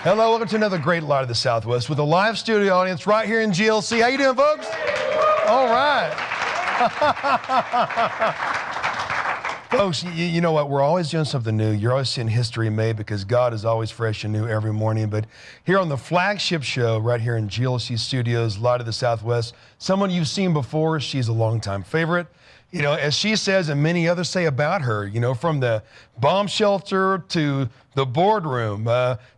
Hello, welcome to another great Light of the Southwest with a live studio audience right here in GLC. How you doing, folks? All right. Folks, you know what? We're always doing something new. You're always seeing history made because God is always fresh and new every morning. But here on the flagship show right here in GLC Studios, Light of the Southwest, someone you've seen before. She's a longtime favorite. You know, as she says and many others say about her, you know, from the bomb shelter to the boardroom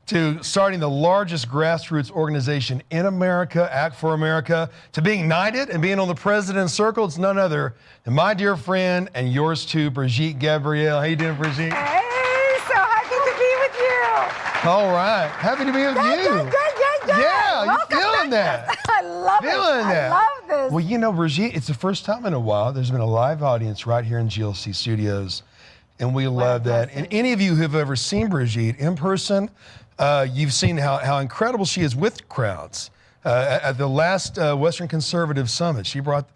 to starting the largest grassroots organization in America, Act for America, to being knighted and being on the president's circle, it's none other than my dear friend and yours too, Brigitte Gabriel. How you doing, Brigitte? Hey, so happy to be with you. All right, happy to be with you. Good. Yeah, Welcome you feeling back. that? I love it. I love this. Well, you know, Brigitte, it's the first time in a while there's been a live audience right here in GLC Studios, and we love that. And any of you who've ever seen Brigitte in person, you've seen how incredible she is with crowds. At the last Western Conservative Summit she brought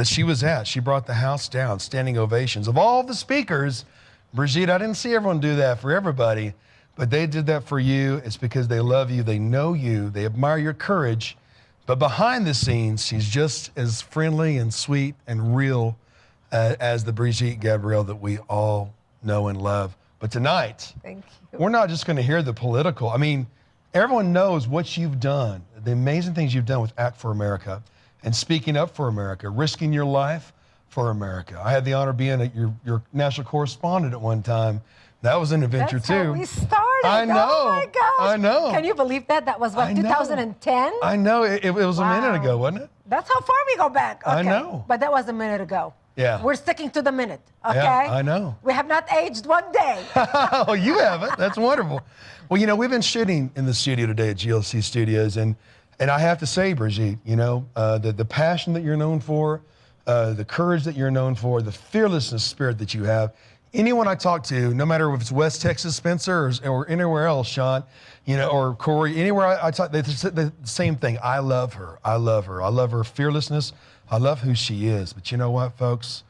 she brought the house down, standing ovations. Of all the speakers, Brigitte, I didn't see everyone do that for everybody, but they did that for you. It's because they love you, they know you, they admire your courage. But behind the scenes, she's just as friendly and sweet and real as the Brigitte Gabriel that we all know and love. But tonight, Thank you. We're not just going to hear the political. I mean, everyone knows what you've done, the amazing things you've done with Act for America and speaking up for America, risking your life for America. I had the honor of being your national correspondent at one time. That was an adventure That's too. How we started. I know. Oh my gosh. I know. Can you believe that? That was what, 2010? I know. It was a minute ago, wasn't it? That's how far we go back. Okay. I know. But that was a minute ago. Yeah. We're sticking to the minute, okay? Yeah, I know. We have not aged one day. Oh, you haven't? That's wonderful. Well, you know, we've been shooting in the studio today at GLC Studios, and I have to say, Brigitte, you know, the passion that you're known for, the courage that you're known for, the fearlessness spirit that you have. Anyone I talk to, no matter if it's West Texas, Spencer, or anywhere else, Sean, you know, or Corey, anywhere I talk, they say the same thing. I love her. I love her. I love her fearlessness. I love who she is. But you know what, folks?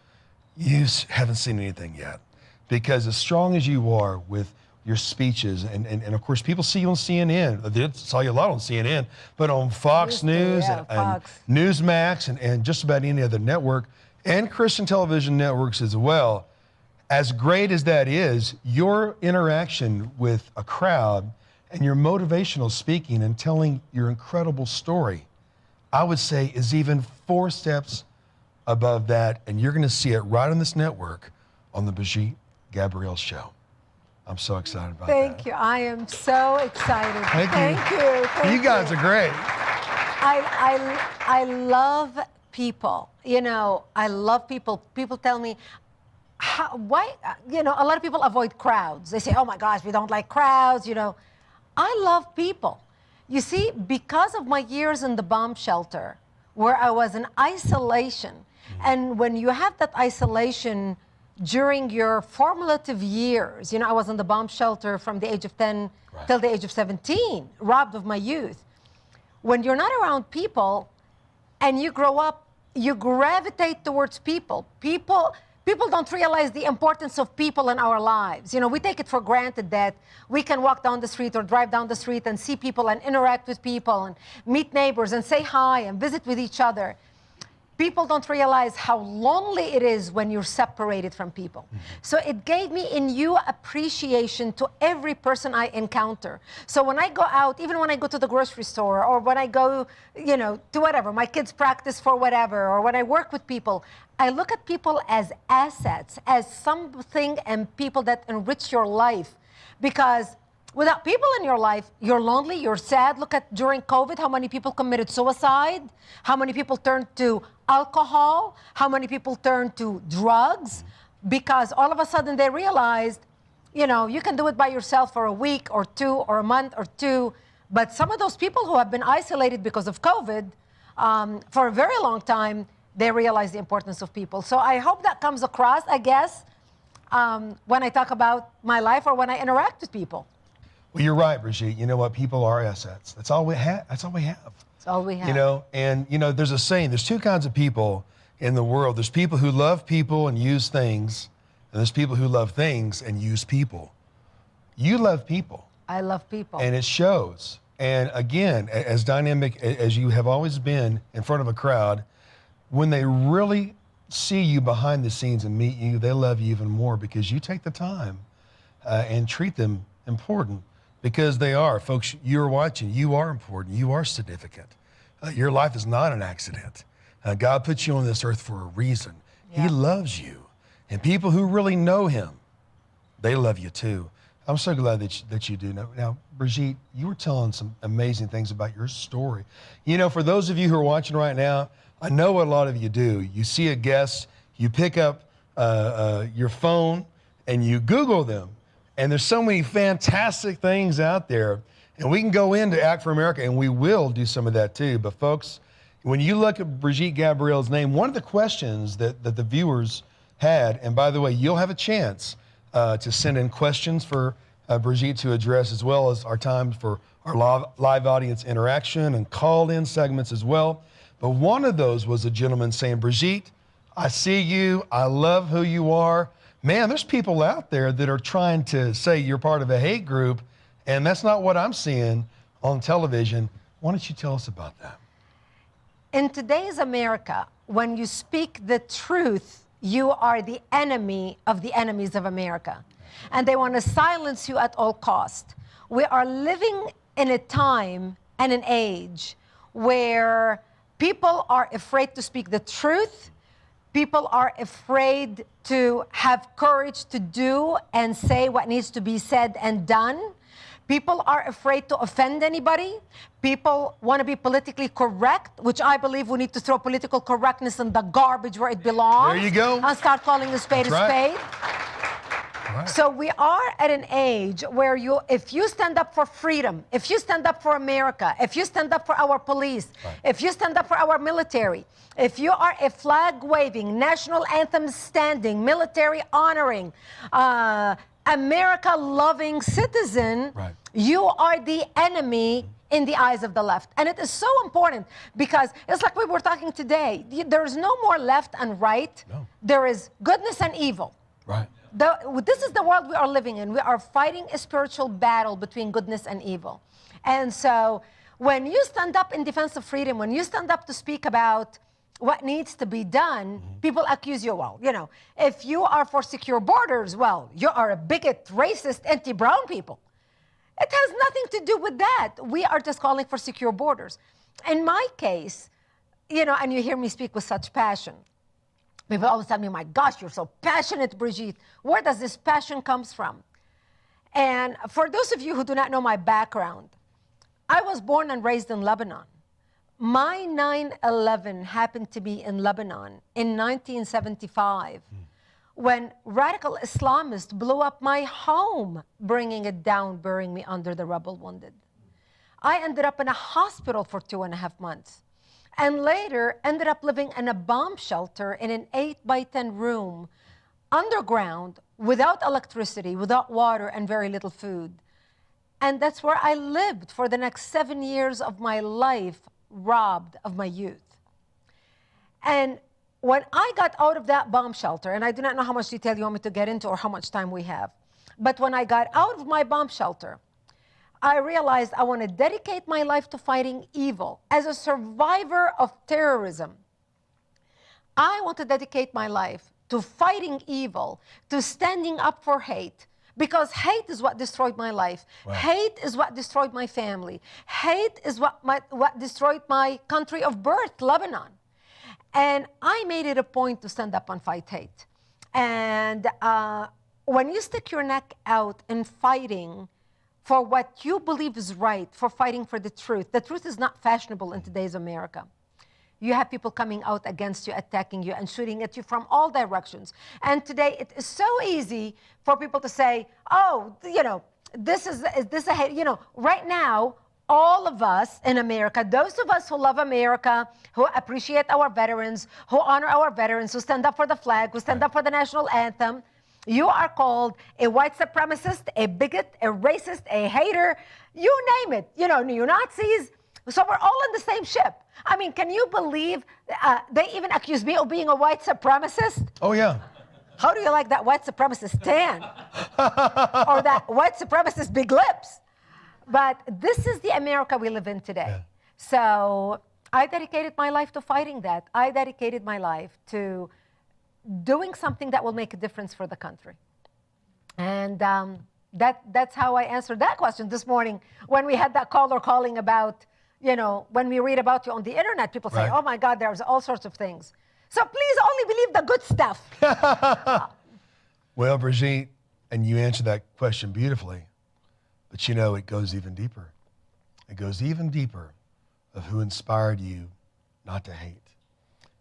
You haven't seen anything yet. Because as strong as you are with your speeches, and of course, people see you on CNN. They saw you a lot on CNN, but on Fox News and Newsmax and just about any other network, and Christian television networks as well. As great as that is, your interaction with a crowd and your motivational speaking and telling your incredible story, I would say is even 4 steps above that, and you're going to see it right on this network on the Brigitte Gabriel Show. I'm so excited about that. Thank you. I am so excited. Thank you. You guys are great. I love people. You know, I love people. People tell me, why, you know, a lot of people avoid crowds. They say, oh my gosh, we don't like crowds, you know. I love people. You see, because of my years in the bomb shelter, where I was in isolation, and when you have that isolation during your formative years, you know, I was in the bomb shelter from the age of 10 till the age of 17, robbed of my youth. When you're not around people and you grow up, you gravitate towards people. People don't realize the importance of people in our lives. You know, we take it for granted that we can walk down the street or drive down the street and see people and interact with people and meet neighbors and say hi and visit with each other. People don't realize how lonely it is when you're separated from people. So it gave me a new appreciation to every person I encounter. So when I go out, even when I go to the grocery store or when I go, you know, to whatever, my kids practice for whatever, or when I work with people, I look at people as assets, as something and people that enrich your life. Because without people in your life, you're lonely, you're sad. Look at during COVID, how many people committed suicide, how many people turned to alcohol, how many people turned to drugs, because all of a sudden they realized, you know, you can do it by yourself for a week or 2 or a month or 2, but some of those people who have been isolated because of COVID for a very long time, they realize the importance of people. So I hope that comes across, I guess, when I talk about my life or when I interact with people. Well, you're right, Brigitte. You know what? People are assets. That's all we have. That's all we have. That's all we have. You know, and, you know, there's a saying, there's 2 kinds of people in the world. There's people who love people and use things, and there's people who love things and use people. You love people. I love people. And it shows. And again, as dynamic as you have always been in front of a crowd, when they really see you behind the scenes and meet you, they love you even more because you take the time and treat them important, because they are. Folks, you're watching. You are important. You are significant. Your life is not an accident. God put you on this earth for a reason. Yeah. He loves you. And people who really know him, they love you too. I'm so glad that you do. Now, Brigitte, you were telling some amazing things about your story. You know, for those of you who are watching right now, I know what a lot of you do. You see a guest, you pick up your phone and you Google them. And there's so many fantastic things out there. And we can go into Act for America, and we will do some of that too. But folks, when you look at Brigitte Gabriel's name, one of the questions that the viewers had, and by the way, you'll have a chance to send in questions for Brigitte to address, as well as our time for our live audience interaction and call-in segments as well. But one of those was a gentleman saying, Brigitte, I see you, I love who you are. Man, there's people out there that are trying to say you're part of a hate group, and that's not what I'm seeing on television. Why don't you tell us about that? In today's America, when you speak the truth, you are the enemy of the enemies of America. And they want to silence you at all cost. We are living in a time and an age where people are afraid to speak the truth. People are afraid to have courage to do and say what needs to be said and done. People are afraid to offend anybody. People want to be politically correct, which I believe we need to throw political correctness in the garbage where it belongs. There you go. And start calling a spade a spade. Right. So we are at an age where if you stand up for freedom, if you stand up for America, if you stand up for our police, if you stand up for our military, if you are a flag-waving, national anthem standing, military honoring, America-loving citizen, you are the enemy in the eyes of the left. And it is so important because it's like we were talking today. There's no more left and right. No. There is goodness and evil. Right. This is the world we are living in. We are fighting a spiritual battle between goodness and evil. And so when you stand up in defense of freedom, when you stand up to speak about what needs to be done, people accuse you, well, you know, if you are for secure borders, well, you are a bigot, racist, anti-brown people. It has nothing to do with that. We are just calling for secure borders. In my case, you know, and you hear me speak with such passion. People always tell me, my gosh, you're so passionate, Brigitte. Where does this passion come from? And for those of you who do not know my background, I was born and raised in Lebanon. My 9/11 happened to be in Lebanon in 1975 when radical Islamists blew up my home, bringing it down, burying me under the rubble wounded. I ended up in a hospital for 2.5 months. And later ended up living in a bomb shelter in an 8-by-10 room, underground, without electricity, without water, and very little food. And that's where I lived for the next 7 years of my life, robbed of my youth. And when I got out of that bomb shelter, and I do not know how much detail you want me to get into or how much time we have, but when I got out of my bomb shelter, I realized I want to dedicate my life to fighting evil. As a survivor of terrorism, I want to dedicate my life to fighting evil, to standing up for hate, because hate is what destroyed my life. Wow. Hate is what destroyed my family. Hate is what destroyed my country of birth, Lebanon. And I made it a point to stand up and fight hate. And when you stick your neck out in fighting for what you believe is right, for fighting for the truth is not fashionable in today's America. You have people coming out against you, attacking you, and shooting at you from all directions. And today, it is so easy for people to say, oh, you know, is this a hate? You know, right now, all of us in America, those of us who love America, who appreciate our veterans, who honor our veterans, who stand up for the flag, who stand up for the national anthem, you are called a white supremacist, a bigot, a racist, a hater, you name it. You know, neo-Nazis. So we're all in the same ship. I mean, can you believe they even accuse me of being a white supremacist? Oh, yeah. How do you like that white supremacist tan? Or that white supremacist big lips? But this is the America we live in today. Yeah. So I dedicated my life to fighting that. I dedicated my life to doing something that will make a difference for the country. And that's how I answered that question this morning when we had that caller calling about, you know, when we read about you on the internet, people say, Right. oh my God, there's all sorts of things. So please only believe the good stuff. Well, Brigitte, and you answered that question beautifully, but you know, it goes even deeper. It goes even deeper of who inspired you not to hate.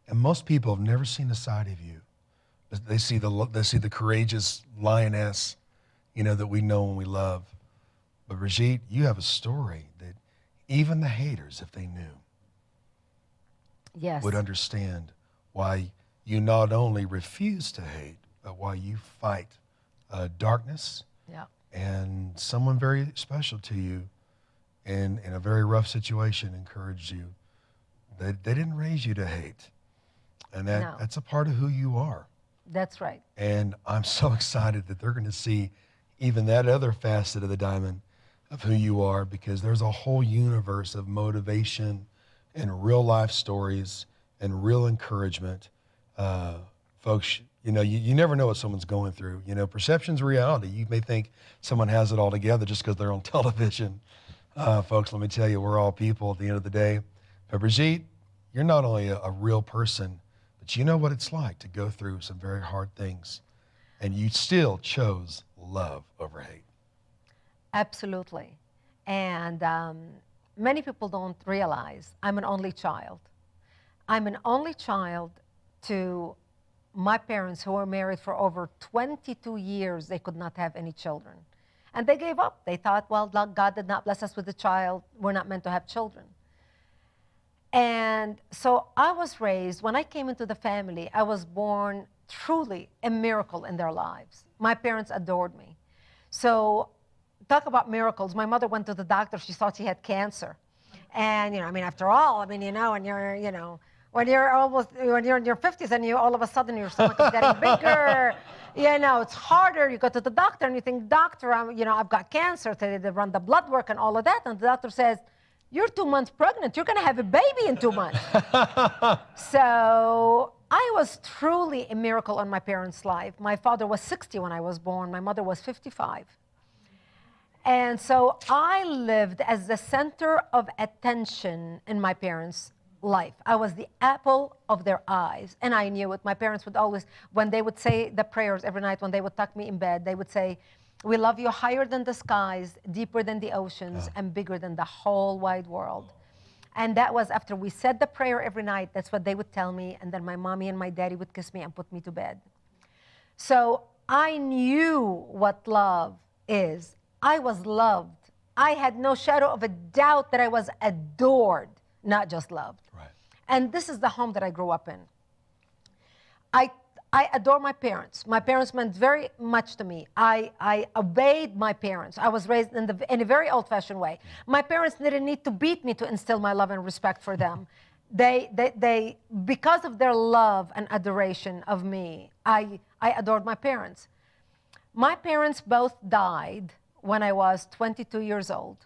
And most people have never seen a side of you. They see the courageous lioness, you know, that we know and we love. But Brigitte, you have a story that even the haters, if they knew, Yes. would understand why you not only refuse to hate, but why you fight darkness Yeah. and someone very special to you in a very rough situation encouraged you. They didn't raise you to hate. And No. that's a part of who you are. That's right. And I'm so excited that they're going to see even that other facet of the diamond of who you are, because there's a whole universe of motivation and real life stories and real encouragement. Folks, you know, you never know what someone's going through. You know, perception's reality. You may think someone has it all together just because they're on television. Folks, let me tell you, we're all people at the end of the day. But Brigitte, you're not only a real person, but you know what it's like to go through some very hard things. And you still chose love over hate. Absolutely. And many people don't realize I'm an only child. I'm an only child to my parents who were married for over 22 years. They could not have any children. And they gave up. They thought, well, God did not bless us with a child. We're not meant to have children. And so I was raised, when I came into the family, I was born truly a miracle in their lives. My parents adored me. So talk about miracles. My mother went to the doctor. She thought she had cancer. And, you know, I mean, after all, I mean, you know, when you're, you know, when you're in your 50s and you all of a sudden your stomach is getting bigger, you know, it's harder. You go to the doctor and you think, doctor, I've got cancer. They run the blood work and all of that. And the doctor says, you're 2 months pregnant. You're going to have a baby in 2 months. So I was truly a miracle in my parents' life. My father was 60 when I was born. My mother was 55. And so I lived as the center of attention in my parents' life. I was the apple of their eyes, and I knew it. My parents would always, when they would say the prayers every night, when they would tuck me in bed, they would say, we love you higher than the skies, deeper than the oceans, and bigger than the whole wide world. And that was after we said the prayer every night. That's what they would tell me. And then my mommy and my daddy would kiss me and put me to bed. So I knew what love is. I was loved. I had no shadow of a doubt that I was adored, not just loved. Right. And this is the home that I grew up in. I adore my parents. My parents meant very much to me. I obeyed my parents. I was raised in a very old-fashioned way. My parents didn't need to beat me to instill my love and respect for them. They because of their love and adoration of me, I adored my parents. My parents both died when I was 22 years old.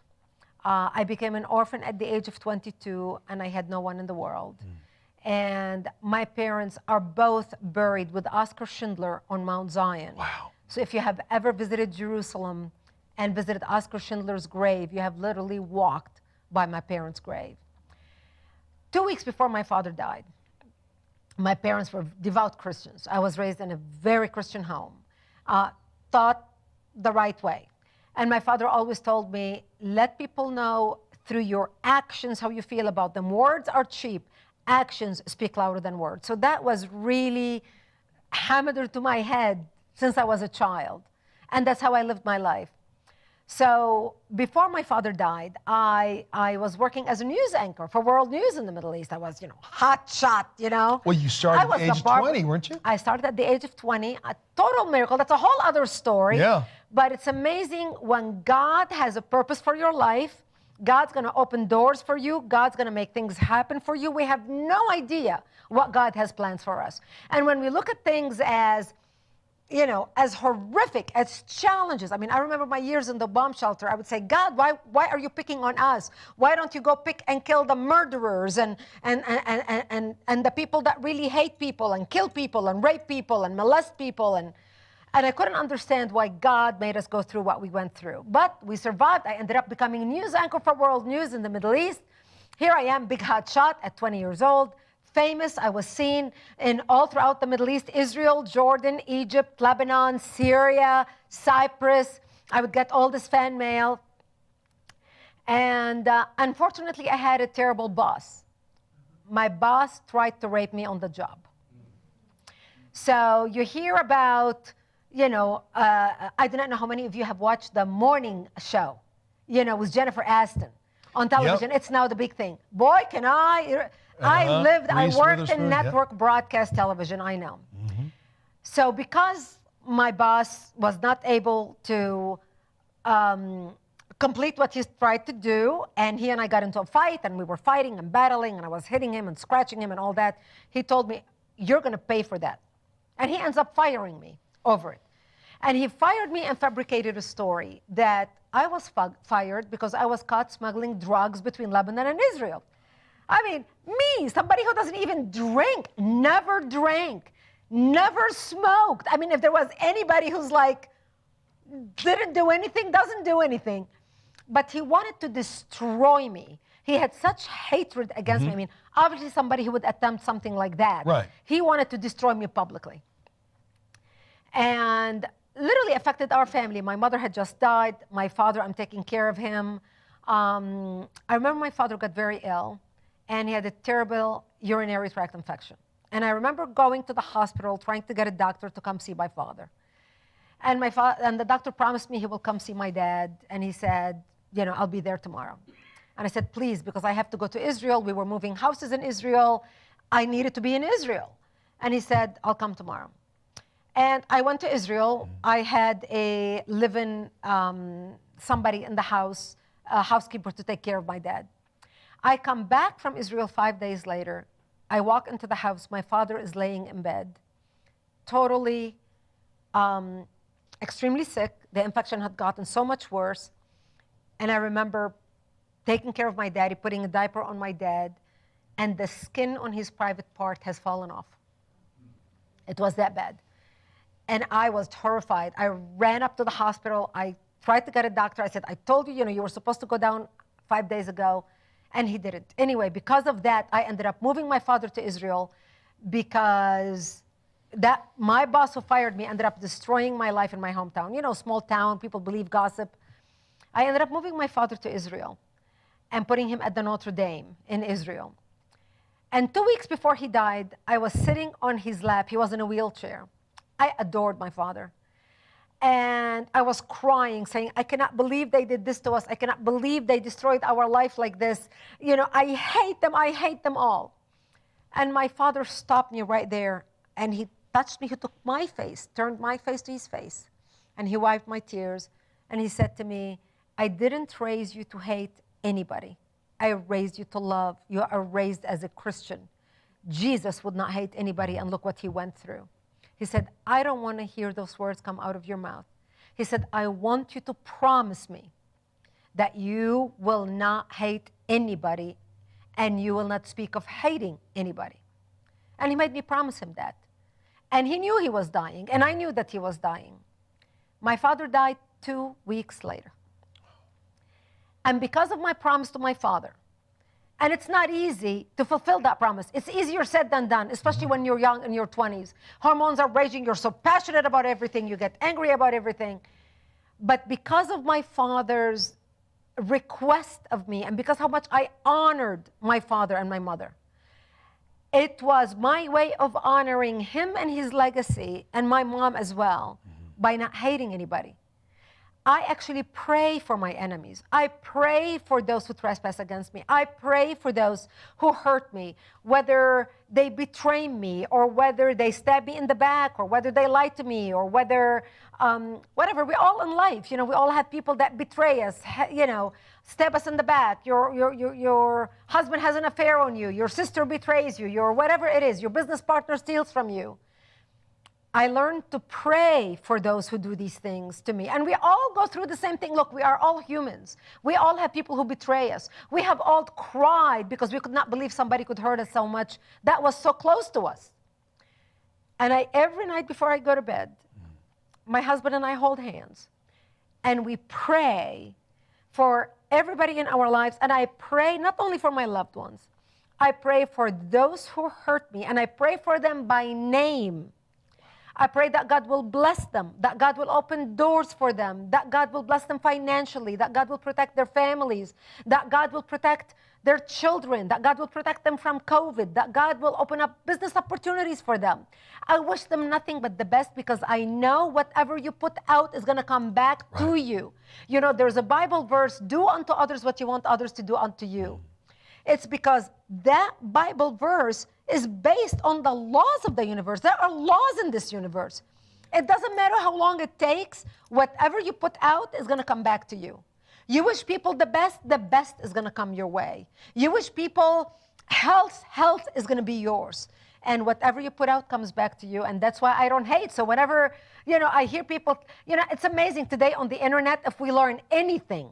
I became an orphan at the age of 22, and I had no one in the world. And my parents are both buried with Oscar Schindler on Mount Zion. Wow. So if you have ever visited Jerusalem and visited Oscar Schindler's grave, you have literally walked by my parents' grave. 2 weeks before my father died, my parents were devout Christians. I was raised in a very Christian home, taught the right way. And my father always told me, let people know through your actions how you feel about them. Words are cheap. Actions speak louder than words. So that was really hammered to my head since I was a child. And that's how I lived my life. So before my father died, I was working as a news anchor for World News in the Middle East. I was, hot shot, Well, you started at the age of 20, weren't you? I started at the age of 20, a total miracle. That's a whole other story. Yeah. But it's amazing when God has a purpose for your life. God's going to open doors for you. God's going to make things happen for you. We have no idea what God has plans for us. And when we look at things as as horrific as challenges. I mean, I remember my years in the bomb shelter. I would say, God, why are you picking on us? Why don't you go pick and kill the murderers and the people that really hate people and kill people and rape people and molest people? And I couldn't understand why God made us go through what we went through. But we survived. I ended up becoming a news anchor for World News in the Middle East. Here I am, big hot shot at 20 years old. Famous. I was seen in all throughout the Middle East, Israel, Jordan, Egypt, Lebanon, Syria, Cyprus. I would get all this fan mail. And unfortunately, I had a terrible boss. My boss tried to rape me on the job. So you hear about, I do not know how many of you have watched the morning show, with Jennifer Aniston on television. Yep. It's now the big thing. Boy, can I worked in network broadcast television, I know. Mm-hmm. So because my boss was not able to complete what he tried to do, and he and I got into a fight, and we were fighting and battling, and I was hitting him and scratching him and all that, he told me, you're going to pay for that. And he ends up firing me over it. And he fired me and fabricated a story that I was fired because I was caught smuggling drugs between Lebanon and Israel. I mean, me, somebody who doesn't even drink, never drank, never smoked. I mean, if there was anybody who's like, didn't do anything, doesn't do anything. But he wanted to destroy me. He had such hatred against me. I mean, obviously somebody who would attempt something like that. Right. He wanted to destroy me publicly. And literally affected our family. My mother had just died. My father, I'm taking care of him. I remember my father got very ill, and he had a terrible urinary tract infection. And I remember going to the hospital, trying to get a doctor to come see my father. And the doctor promised me he will come see my dad. And he said, I'll be there tomorrow. And I said, please, because I have to go to Israel. We were moving houses in Israel. I needed to be in Israel. And he said, I'll come tomorrow. And I went to Israel. I had a live-in, somebody in the house, a housekeeper to take care of my dad. I come back from Israel 5 days later. I walk into the house. My father is laying in bed, totally, extremely sick. The infection had gotten so much worse. And I remember taking care of my daddy, putting a diaper on my dad, and the skin on his private part has fallen off. It was that bad. And I was horrified. I ran up to the hospital. I tried to get a doctor. I said, I told you, you were supposed to go down 5 days ago. And he didn't. Anyway, because of that, I ended up moving my father to Israel because my boss who fired me ended up destroying my life in my hometown. Small town, people believe gossip. I ended up moving my father to Israel and putting him at the Notre Dame in Israel. And 2 weeks before he died, I was sitting on his lap. He was in a wheelchair. I adored my father. And I was crying, saying, I cannot believe they did this to us. I cannot believe they destroyed our life like this. I hate them. I hate them all. And my father stopped me right there, and he touched me. He took my face, turned my face to his face, and he wiped my tears. And he said to me, I didn't raise you to hate anybody. I raised you to love. You are raised as a Christian. Jesus would not hate anybody, and look what he went through. He said, I don't want to hear those words come out of your mouth. He said, I want you to promise me that you will not hate anybody and you will not speak of hating anybody. And he made me promise him that. And he knew he was dying, and I knew that he was dying. My father died 2 weeks later. And because of my promise to my father, and it's not easy to fulfill that promise. It's easier said than done, especially when you're young in your 20s. Hormones are raging. You're so passionate about everything. You get angry about everything. But because of my father's request of me, and because how much I honored my father and my mother, it was my way of honoring him and his legacy, and my mom as well, by not hating anybody. I actually pray for my enemies. I pray for those who trespass against me. I pray for those who hurt me, whether they betray me or whether they stab me in the back or whether they lie to me or whether, whatever. We're all in life. We all have people that betray us, stab us in the back. Your husband has an affair on you. Your sister betrays you. Your whatever it is, your business partner steals from you. I learned to pray for those who do these things to me. And we all go through the same thing. Look, we are all humans. We all have people who betray us. We have all cried because we could not believe somebody could hurt us so much. That was so close to us. And every night before I go to bed, my husband and I hold hands. And we pray for everybody in our lives. And I pray not only for my loved ones. I pray for those who hurt me. And I pray for them by name. I pray that God will bless them, that God will open doors for them, that God will bless them financially, that God will protect their families, that God will protect their children, that God will protect them from COVID, that God will open up business opportunities for them. I wish them nothing but the best because I know whatever you put out is going to come back to you. You know, there's a Bible verse, do unto others what you want others to do unto you. It's because that Bible verse is based on the laws of the universe. There are laws in this universe. It doesn't matter how long it takes. Whatever you put out is going to come back to you. You wish people the best is going to come your way. You wish people health is going to be yours. And whatever you put out comes back to you. And that's why I don't hate. So whenever, you know, I hear people, you know, it's amazing today on the internet, if we learn anything,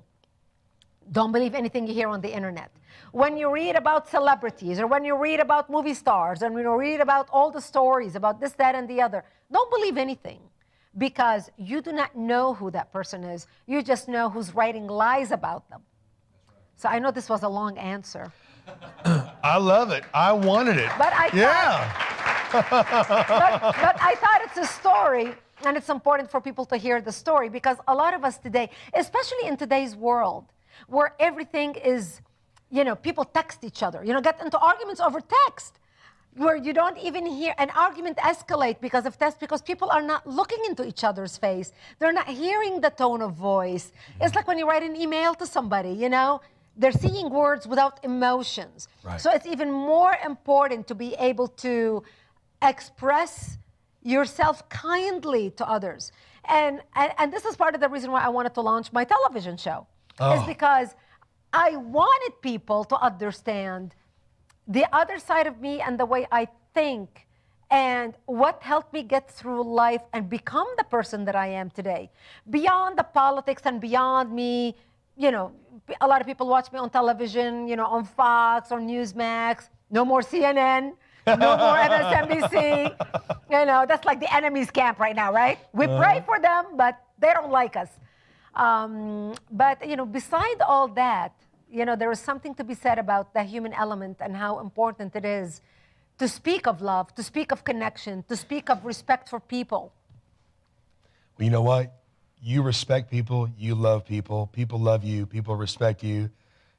don't believe anything you hear on the internet. When you read about celebrities or when you read about movie stars and when you read about all the stories about this, that, and the other, don't believe anything because you do not know who that person is. You just know who's writing lies about them. So I know this was a long answer. I love it. I wanted it. But I thought, but I thought it's a story, and it's important for people to hear the story because a lot of us today, especially in today's world, where everything is, you know, people text each other, you know, get into arguments over text, where you don't even hear an argument escalate because of text, because people are not looking into each other's face. They're not hearing the tone of voice. It's like when you write an email to somebody, you know, they're seeing words without emotions. Right. So it's even more important to be able to express yourself kindly to others. And this is part of the reason why I wanted to launch my television show. Is because I wanted people to understand the other side of me and the way I think and what helped me get through life and become the person that I am today. Beyond the politics and beyond me, you know, a lot of people watch me on television, you know, on Fox or Newsmax, no more CNN, no more MSNBC. You know, that's like the enemy's camp right now, right? We pray for them, but they don't like us. But, you know, beside all that, you know, there is something to be said about the human element and how important it is to speak of love, to speak of connection, to speak of respect for people. Well, you know what? You respect people, you love people, people love you, people respect you.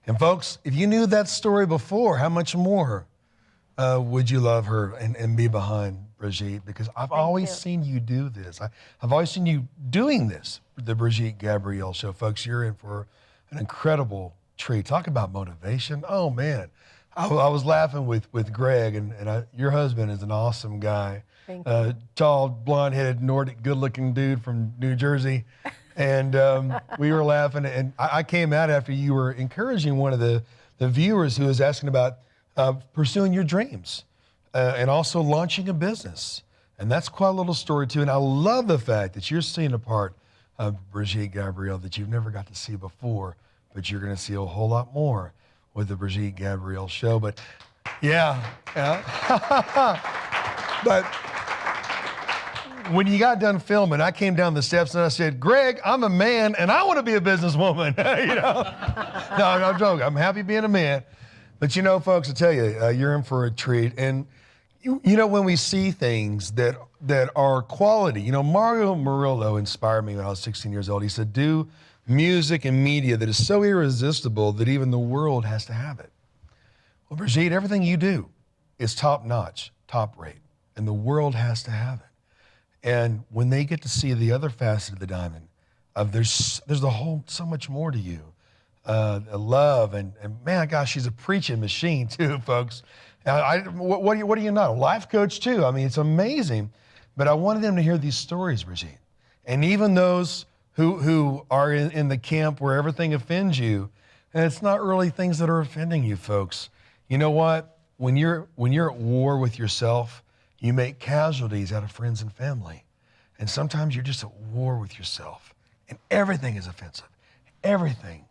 And folks, if you knew that story before, how much more would you love her and be behind Brigitte? Because I've always seen you do this. I've always seen you doing this, the Brigitte Gabriel Show. Folks, you're in for an incredible treat. Talk about motivation. Oh, man. I was laughing with Greg, and your husband is an awesome guy. Tall, blonde-headed, Nordic, good-looking dude from New Jersey. And we were laughing, and I came out after you were encouraging one of the viewers who was asking about pursuing your dreams and also launching a business. And that's quite a little story, too. And I love the fact that you're seeing a part of Brigitte Gabriel that you've never got to see before, but you're going to see a whole lot more with the Brigitte Gabriel Show. But, yeah. But when you got done filming, I came down the steps and I said, Greg, I'm a man and I want to be a businesswoman. You know? No, I'm joking. I'm happy being a man. But, you know, folks, I tell you, you're in for a treat. And, you know, when we see things that are quality, you know, Mario Murillo inspired me when I was 16 years old. He said, do music and media that is so irresistible that even the world has to have it. Well, Brigitte, everything you do is top-notch, top-rate, and the world has to have it. And when they get to see the other facet of the diamond, there's a whole, so much more to you. Love, and man, gosh, she's a preaching machine too, folks. What do you know? Life coach too. I mean, it's amazing. But I wanted them to hear these stories, Brigitte. And even those who are in the camp where everything offends you, and it's not really things that are offending you, folks. You know what? When you're at war with yourself, You make casualties out of friends and family. And sometimes you're just at war with yourself. And everything is offensive. Everything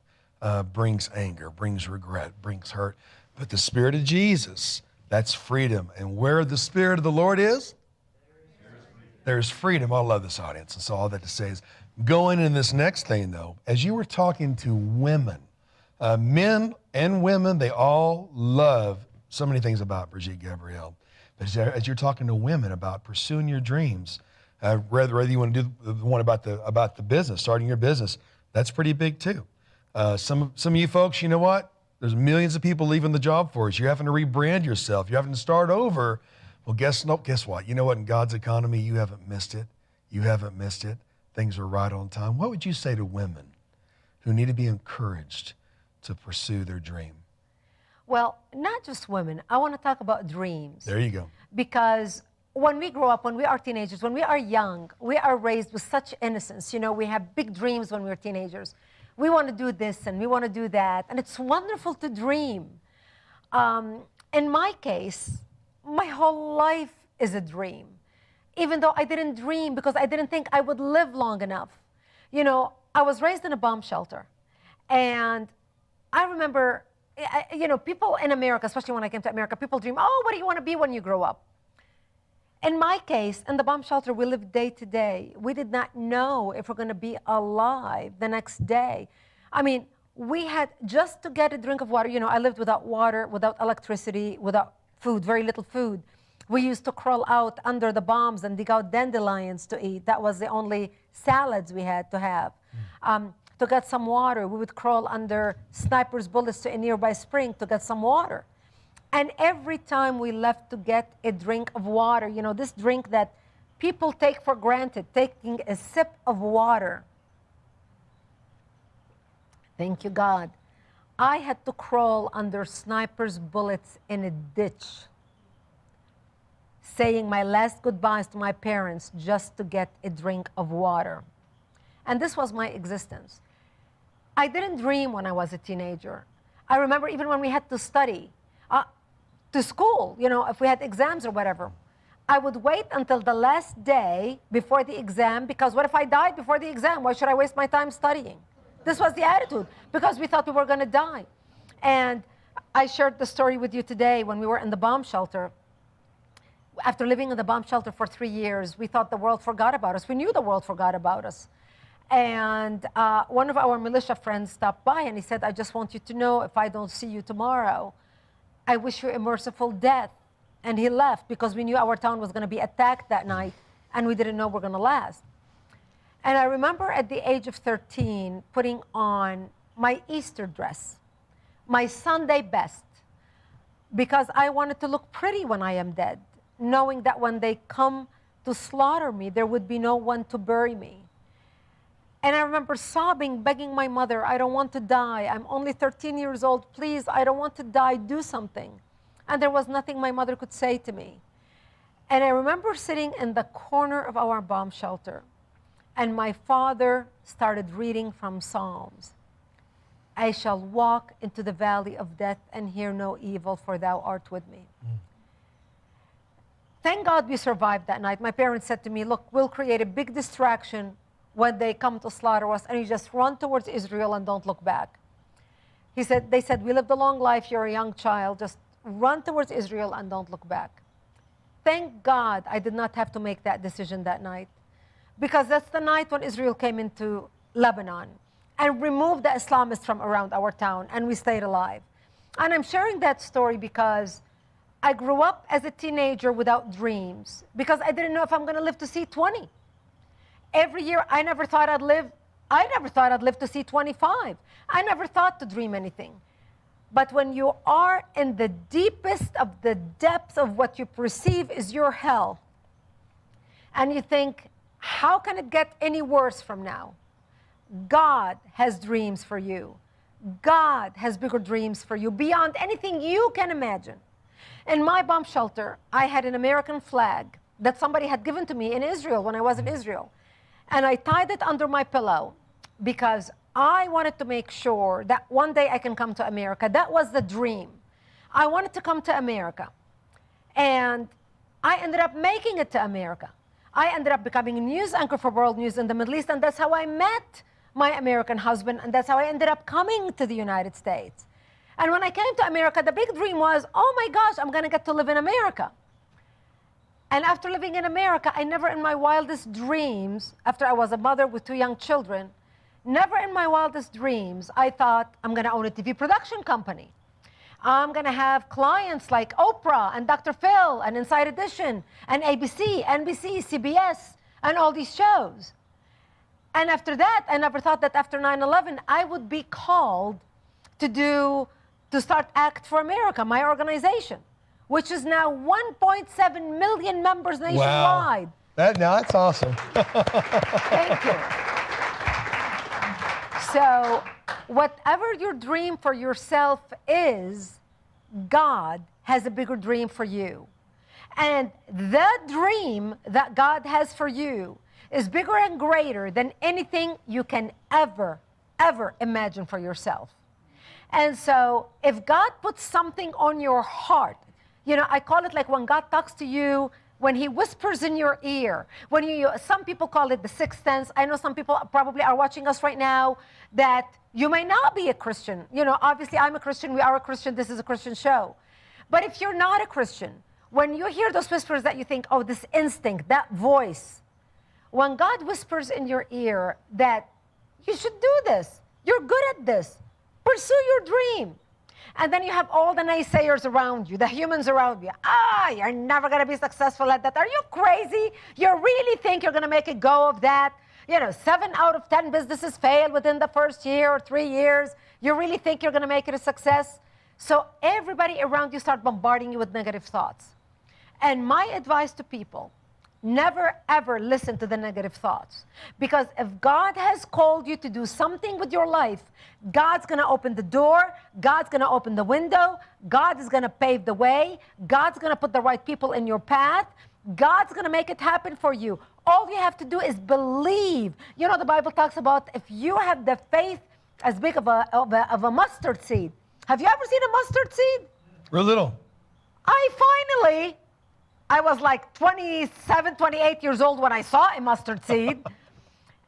brings anger, brings regret, brings hurt. But the Spirit of Jesus, that's freedom. And where the Spirit of the Lord is, there's freedom. I love this audience. And so all that to say is, going in this next thing, though, as you were talking to women, men and women, they all love so many things about Brigitte Gabriel. But as you're talking to women about pursuing your dreams, whether you want to do the one about the business, starting your business, that's pretty big too. Some of you folks, you know what? There's millions of people leaving the job force. You're having to rebrand yourself. You're having to start over. Well, guess what? You know what? In God's economy, you haven't missed it. You haven't missed it. Things are right on time. What would you say to women who need to be encouraged to pursue their dream? Well, not just women. I want to talk about dreams. There you go. Because when we grow up, when we are teenagers, when we are young, we are raised with such innocence. You know, we have big dreams when we're teenagers. We want to do this and we want to do that. And it's wonderful to dream. In my case, my whole life is a dream. Even though I didn't dream because I didn't think I would live long enough. You know, I was raised in a bomb shelter. And I remember, you know, people in America, especially when I came to America, people dream, oh, what do you want to be when you grow up? In my case, in the bomb shelter, we lived day to day. We did not know if we're going to be alive the next day. I mean, we had just to get a drink of water. You know, I lived without water, without electricity, without food, very little food. We used to crawl out under the bombs and dig out dandelions to eat. That was the only salads we had to have. To get some water, we would crawl under snipers' bullets to a nearby spring to get some water. And every time we left to get a drink of water, you know, this drink that people take for granted, taking a sip of water. Thank you, God. I had to crawl under snipers' bullets in a ditch, saying my last goodbyes to my parents just to get a drink of water. And this was my existence. I didn't dream when I was a teenager. I remember even when we had to study, to school, you know, if we had exams or whatever, I would wait until the last day before the exam, because what if I died before the exam? Why should I waste my time studying? This was the attitude, because we thought we were going to die. And I shared the story with you today when we were in the bomb shelter. After living in the bomb shelter for 3 years, we thought the world forgot about us. We knew the world forgot about us. And one of our militia friends stopped by and he said, I just want you to know, if I don't see you tomorrow, I wish you a merciful death. And he left because we knew our town was going to be attacked that night and we didn't know we're going to last. And I remember at the age of 13 putting on my Easter dress, my Sunday best, because I wanted to look pretty when I am dead, knowing that when they come to slaughter me, there would be no one to bury me. And I remember sobbing, begging my mother, I don't want to die. I'm only 13 years old. Please, I don't want to die. Do something. And there was nothing my mother could say to me. And I remember sitting in the corner of our bomb shelter, and my father started reading from Psalms. I shall walk into the valley of death and hear no evil, for thou art with me. Thank God we survived that night. My parents said to me, look, we'll create a big distraction when they come to slaughter us, and you just run towards Israel and don't look back. They said, we lived a long life, you're a young child, just run towards Israel and don't look back. Thank God I did not have to make that decision that night, because that's the night when Israel came into Lebanon and removed the Islamists from around our town, and we stayed alive. And I'm sharing that story because I grew up as a teenager without dreams, because I didn't know if I'm going to live to see 20. Every year, I never thought I'd live to see 25. I never thought to dream anything. But when you are in the deepest of the depths of what you perceive is your hell, and you think, how can it get any worse from now? God has dreams for you. God has bigger dreams for you beyond anything you can imagine. In my bomb shelter, I had an American flag that somebody had given to me in Israel when I was in Israel. And I tied it under my pillow because I wanted to make sure that one day I can come to America. That was the dream. I wanted to come to America. And I ended up making it to America. I ended up becoming a news anchor for World News in the Middle East, and that's how I met my American husband, and that's how I ended up coming to the United States. And when I came to America, the big dream was, oh my gosh, I'm gonna get to live in America. And after living in America, I never in my wildest dreams, after I was a mother with 2 young children, never in my wildest dreams, I thought I'm gonna own a TV production company. I'm gonna have clients like Oprah and Dr. Phil and Inside Edition and ABC, NBC, CBS, and all these shows. And after that, I never thought that after 9/11, I would be called to start Act for America, my organization, which is now 1.7 million members nationwide. Wow. That's awesome. Thank you. So, whatever your dream for yourself is, God has a bigger dream for you. And the dream that God has for you is bigger and greater than anything you can ever imagine for yourself. And so, if God puts something on your heart, you know, I call it like when God talks to you, when he whispers in your ear, some people call it the sixth sense. I know some people probably are watching us right now that you may not be a Christian. You know, obviously I'm a Christian, we are a Christian, this is a Christian show. But if you're not a Christian, when you hear those whispers that you think, oh, this instinct, that voice, when God whispers in your ear that you should do this, you're good at this, pursue your dream. And then you have all the naysayers around you, the humans around you. You're never going to be successful at that. Are you crazy? You really think you're going to make a go of that? You know, 7 out of 10 businesses fail within the first year or 3 years. You really think you're going to make it a success? So everybody around you start bombarding you with negative thoughts. And my advice to people, never ever listen to the negative thoughts. Because if God has called you to do something with your life, God's going to open the door, God's going to open the window, God is going to pave the way, God's going to put the right people in your path, God's going to make it happen for you. All you have to do is believe. You know, the Bible talks about if you have the faith as big of a mustard seed. Have you ever seen a mustard seed? Real little. I was like 27, 28 years old when I saw a mustard seed.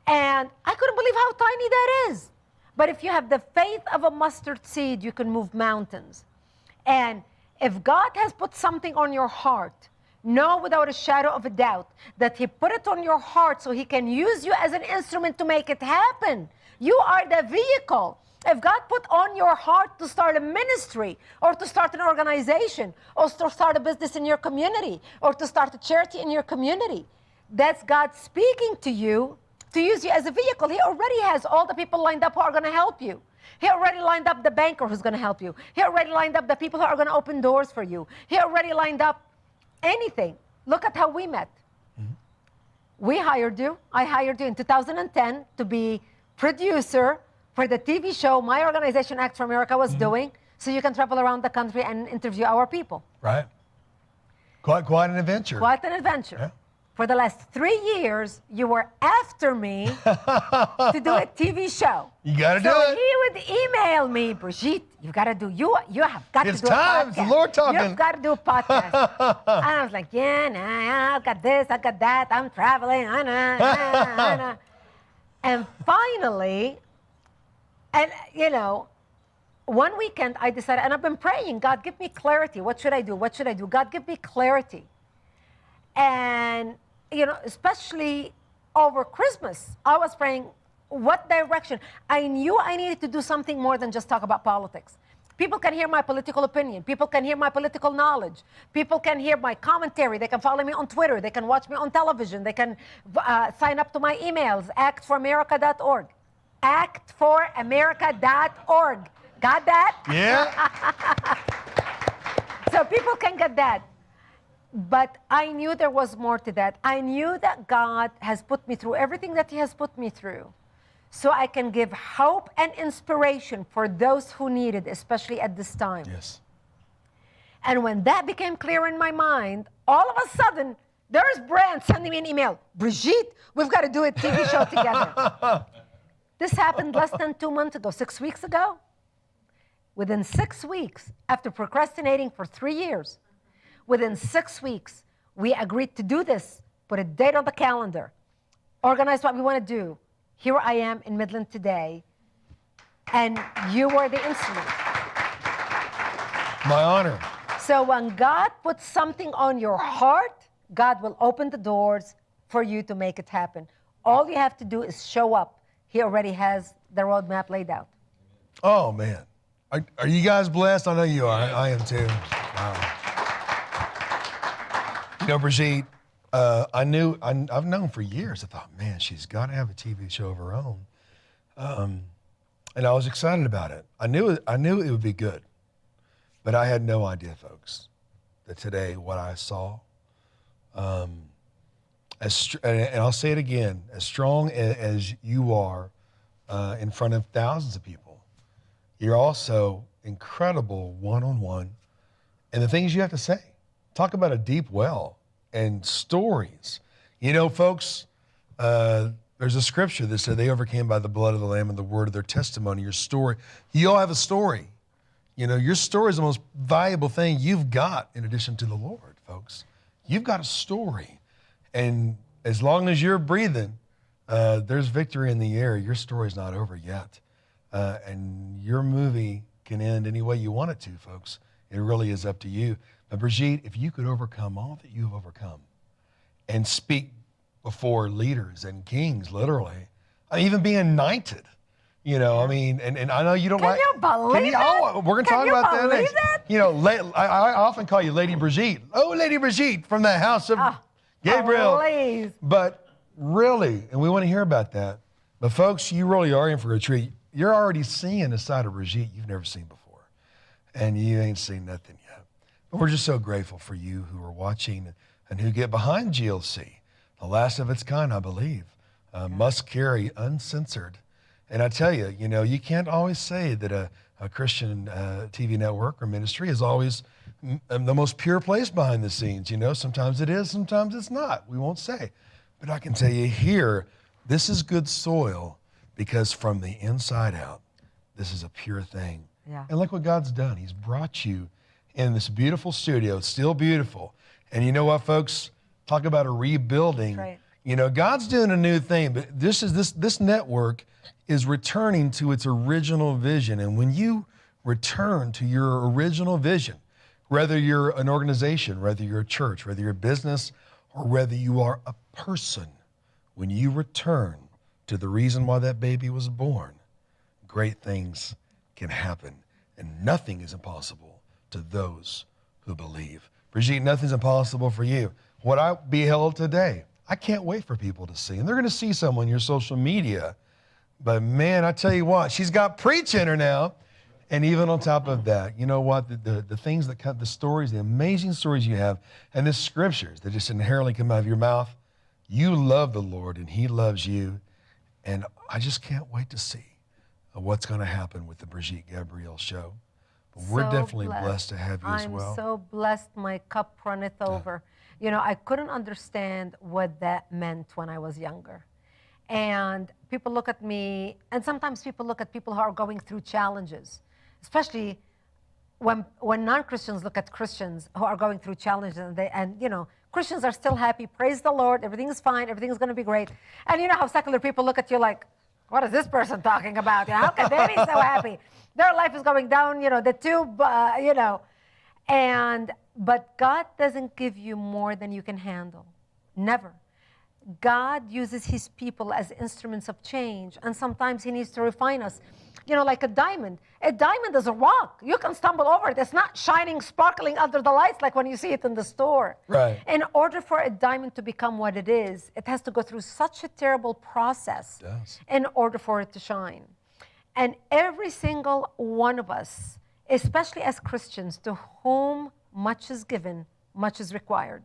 And I couldn't believe how tiny that is. But if you have the faith of a mustard seed, you can move mountains. And if God has put something on your heart, know without a shadow of a doubt that he put it on your heart so he can use you as an instrument to make it happen. You are the vehicle. If God put on your heart to start a ministry or to start an organization or to start a business in your community or to start a charity in your community, that's God speaking to you to use you as a vehicle. He already has all the people lined up who are going to help you. He already lined up the banker who's going to help you. He already lined up the people who are going to open doors for you. He already lined up anything. Look at how we met. We hired you. I hired you in 2010 to be producer for the TV show my organization, Act for America, was doing, so you can travel around the country and interview our people. Right. Quite an adventure. Quite an adventure. Yeah. For the last 3 years, you were after me to do a TV show. You got to do it. So he would email me, Brigitte, you got to do, you have got to do a podcast. It's time, it's the Lord talking. You've got to do a podcast. And I was like, I've got this, I've got that, I'm traveling, And finally, and you know, one weekend I decided, and I've been praying, God, give me clarity. What should I do? What should I do? God, give me clarity. And, you know, especially over Christmas, I was praying, what direction? I knew I needed to do something more than just talk about politics. People can hear my political opinion. People can hear my political knowledge. People can hear my commentary. They can follow me on Twitter. They can watch me on television. They can sign up to my emails, actforamerica.org. actforamerica.org. Got that? Yeah. So people can get that. But I knew there was more to that. I knew that God has put me through everything that he has put me through so I can give hope and inspiration for those who need it, especially at this time. Yes. And when that became clear in my mind, all of a sudden, there's Brand sending me an email. Brigitte, we've got to do a TV show together. This happened less than 2 months ago, 6 weeks ago. Within 6 weeks, after procrastinating for 3 years, within 6 weeks, We agreed to do this, put a date on the calendar, organize what we want to do. Here I am in Midland today, and you were the instrument. My honor. So when God puts something on your heart, God will open the doors for you to make it happen. All you have to do is show up. He already has the roadmap laid out. Oh, man. Are you guys blessed? I know you are. I am too. Wow. You know, Brigitte, I've known for years. I thought, man, she's got to have a TV show of her own. And I was excited about it. I knew it would be good. But I had no idea, folks, that today what I saw, and I'll say it again, as strong as you are in front of thousands of people, you're also incredible one-on-one. And the things you have to say, talk about a deep well and stories. You know, folks, there's a scripture that said they overcame by the blood of the Lamb and the word of their testimony, your story. You all have a story. You know, your story is the most valuable thing you've got in addition to the Lord, folks. You've got a story. And as long as you're breathing, there's victory in the air. Your story's not over yet. And your movie can end any way you want it to, folks. It really is up to you. But Brigitte, if you could overcome all that you have overcome and speak before leaders and kings, literally, even being knighted, you know, I mean, and I know you don't like. Can you believe that? Oh, we're going to talk about that next. You know, I often call you Lady Brigitte. Oh, Lady Brigitte from the house of Gabriel. Please. But really, and we want to hear about that. But folks, you really are in for a treat. You're already seeing a side of Brigitte you've never seen before. And you ain't seen nothing yet. But we're just so grateful for you who are watching and who get behind GLC. The last of its kind, I believe. Must carry uncensored. And I tell you, you know, you can't always say that a Christian TV network or ministry is always the most pure place behind the scenes. You know, sometimes it is, sometimes it's not. We won't say. But I can tell you here, this is good soil because from the inside out, this is a pure thing. Yeah. And look what God's done. He's brought you in this beautiful studio, still beautiful. And you know what, folks? Talk about a rebuilding. Right. You know, God's doing a new thing, but this network is returning to its original vision. And when you return to your original vision, whether you're an organization, whether you're a church, whether you're a business, or whether you are a person, when you return to the reason why that baby was born, great things can happen. And nothing is impossible to those who believe. Brigitte, nothing's impossible for you. What I beheld today, I can't wait for people to see. And they're going to see some on your social media. But man, I tell you what, she's got preach in her now. And even on top of that, you know what? The things that cut the stories, the amazing stories you have, and the scriptures that just inherently come out of your mouth. You love the Lord and He loves you. And I just can't wait to see what's going to happen with the Brigitte Gabriel show. But we're definitely blessed to have you as well. I'm so blessed. My cup runneth over. You know, I couldn't understand what that meant when I was younger. And people look at me, and sometimes people look at people who are going through challenges, especially when non-Christians look at Christians who are going through challenges, and you know, Christians are still happy, praise the Lord, everything's fine, everything's going to be great. And you know how secular people look at you like, what is this person talking about? How can they be so happy? Their life is going down, you know, the tube, you know. But God doesn't give you more than you can handle. Never. God uses His people as instruments of change, and sometimes He needs to refine us. You know, like a diamond. A diamond is a rock. You can stumble over it. It's not shining, sparkling under the lights like when you see it in the store. Right. In order for a diamond to become what it is, it has to go through such a terrible process in order for it to shine. And every single one of us, especially as Christians, to whom much is given, much is required.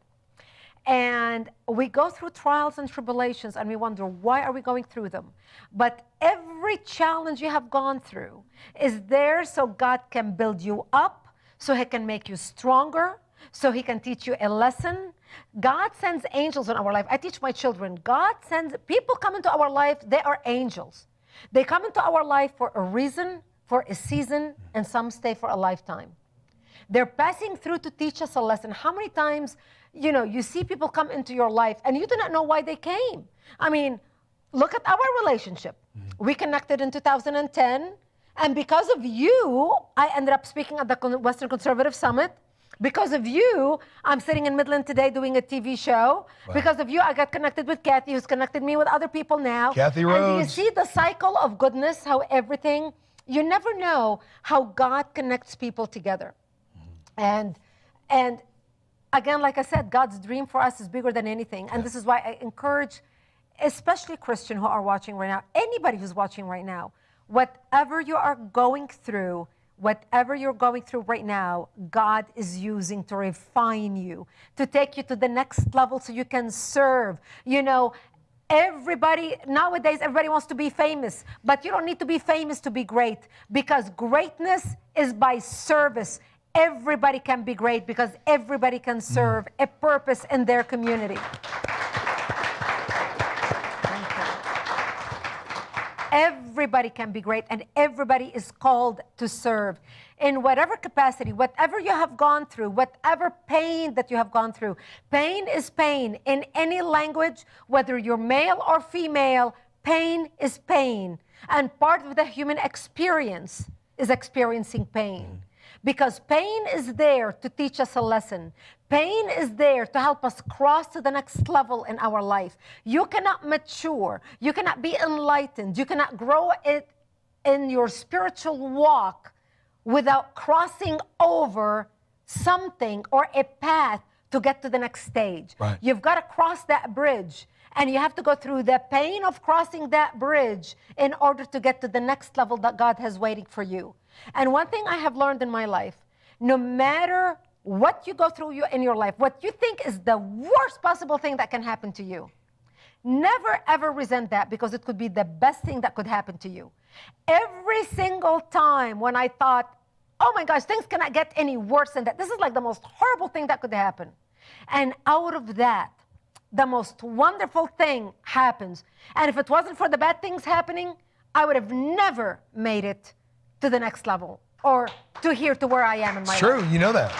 And we go through trials and tribulations and we wonder, why are we going through them? But every challenge you have gone through is there so God can build you up, so He can make you stronger, so He can teach you a lesson. God sends angels in our life. I teach my children, God sends, people come into our life, they are angels. They come into our life for a reason, for a season, and some stay for a lifetime. They're passing through to teach us a lesson. How many times, you see people come into your life and you do not know why they came? I mean, look at our relationship. We connected in 2010, and because of you, I ended up speaking at the Western Conservative Summit. Because of you, I'm sitting in Midland today doing a TV show. Wow. Because of you, I got connected with Kathy, who's connected me with other people now. Kathy Rhodes. And you see the cycle of goodness, how everything, you never know how God connects people together. And again, like I said, God's dream for us is bigger than anything. And this is why I encourage, especially Christians who are watching right now, anybody who's watching right now, whatever you are going through, whatever you're going through right now, God is using to refine you, to take you to the next level so you can serve. Nowadays, everybody wants to be famous, but you don't need to be famous to be great, because greatness is by service. Everybody can be great because everybody can serve a purpose in their community. Everybody can be great, and everybody is called to serve in whatever capacity, whatever you have gone through, whatever pain that you have gone through. Pain is pain in any language, whether you're male or female. Pain is pain, and part of the human experience is experiencing pain. Because pain is there to teach us a lesson. Pain is there to help us cross to the next level in our life. You cannot mature. You cannot be enlightened. You cannot grow it in your spiritual walk without crossing over something or a path to get to the next stage. Right. You've got to cross that bridge, and you have to go through the pain of crossing that bridge in order to get to the next level that God has waiting for you. And one thing I have learned in my life, no matter what you go through in your life, what you think is the worst possible thing that can happen to you, never ever resent that, because it could be the best thing that could happen to you. Every single time when I thought, oh my gosh, things cannot get any worse than that, this is like the most horrible thing that could happen. And out of that, the most wonderful thing happens. And if it wasn't for the bad things happening, I would have never made it to the next level or to where I am in my life. True, you know that.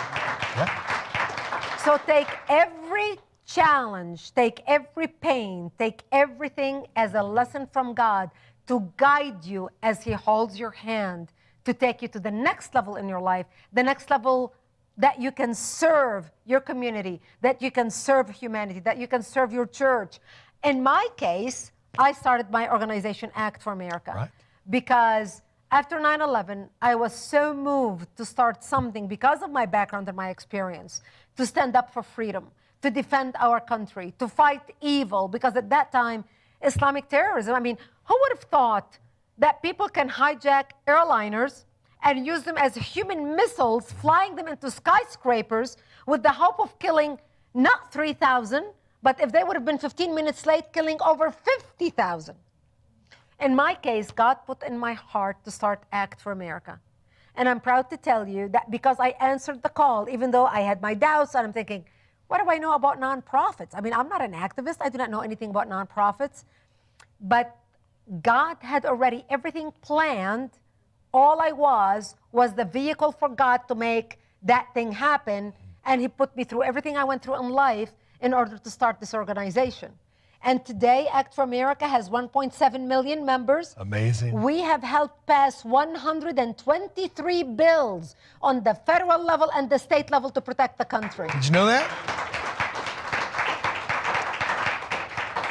Yeah. So take every challenge, take every pain, take everything as a lesson from God to guide you as He holds your hand to take you to the next level in your life, the next level that you can serve your community, that you can serve humanity, that you can serve your church. In my case, I started my organization, Act for America, right, because after 9/11, I was so moved to start something because of my background and my experience, to stand up for freedom, to defend our country, to fight evil, because at that time, Islamic terrorism, I mean, who would have thought that people can hijack airliners and use them as human missiles, flying them into skyscrapers with the hope of killing not 3,000, but if they would have been 15 minutes late, killing over 50,000. In my case, God put in my heart to start Act for America. And I'm proud to tell you that because I answered the call, even though I had my doubts, and I'm thinking, what do I know about nonprofits? I mean, I'm not an activist. I do not know anything about nonprofits. But God had already everything planned. All I was the vehicle for God to make that thing happen. And He put me through everything I went through in life in order to start this organization. And today, Act for America has 1.7 million members. Amazing. We have helped pass 123 bills on the federal level and the state level to protect the country. Did you know that?